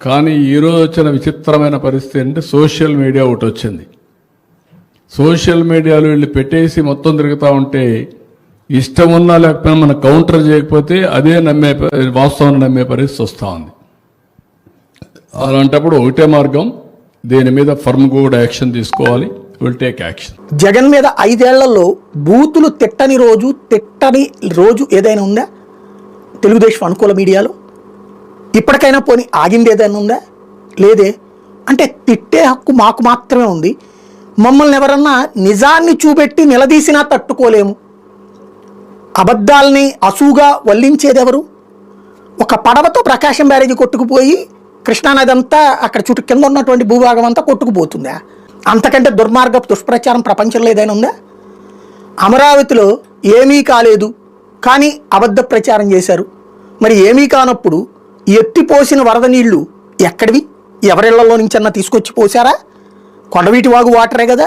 కానీ ఈరోజు వచ్చిన విచిత్రమైన పరిస్థితి అంటే సోషల్ మీడియా ఒకటి వచ్చింది. సోషల్ మీడియాలో వీళ్ళు పెట్టేసి మొత్తం తిరుగుతూ ఉంటే ఇష్టం ఉన్నా లేకపోయినా మనం కౌంటర్ చేయకపోతే అదే వాస్తవాన్ని నమ్మే పరిస్థితి వస్తూ ఉంది. అలాంటప్పుడు ఒకటే మార్గం, దీని మీద ఫర్మ్ కూడా యాక్షన్ తీసుకోవాలి. Will take action. జగన్ మీద 5 ఏళ్లలో బూతులు తిట్టని రోజు ఏదైనా ఉందా తెలుగుదేశం అనుకూల మీడియాలో? ఇప్పటికైనా పోనీ ఆగింది ఏదైనా ఉందా? లేదే. అంటే తిట్టే హక్కు మాకు మాత్రమే ఉంది. మమ్మల్ని ఎవరన్నా నిజాన్ని చూపెట్టి నిలదీసినా తట్టుకోలేము. అబద్ధాలని అసూగా వల్లించేది ఎవరు? ఒక పడవతో ప్రకాశం బ్యారేజీ కొట్టుకుపోయి కృష్ణానది అంతా అక్కడ చుట్టూ కింద ఉన్నటువంటి భూభాగం అంతా కొట్టుకుపోతుందా? అంతకంటే దుర్మార్గపు దుష్ప్రచారం ప్రపంచంలో ఏదైనా ఉందా? అమరావతిలో ఏమీ కాలేదు కానీ అబద్ధ ప్రచారం చేశారు. మరి ఏమీ కానప్పుడు ఎత్తిపోసిన వరద నీళ్లు ఎక్కడివి? ఎవరిళ్లలో నుంచన్నా తీసుకొచ్చి పోసారా? కొండవీటి వాగు వాటరే కదా.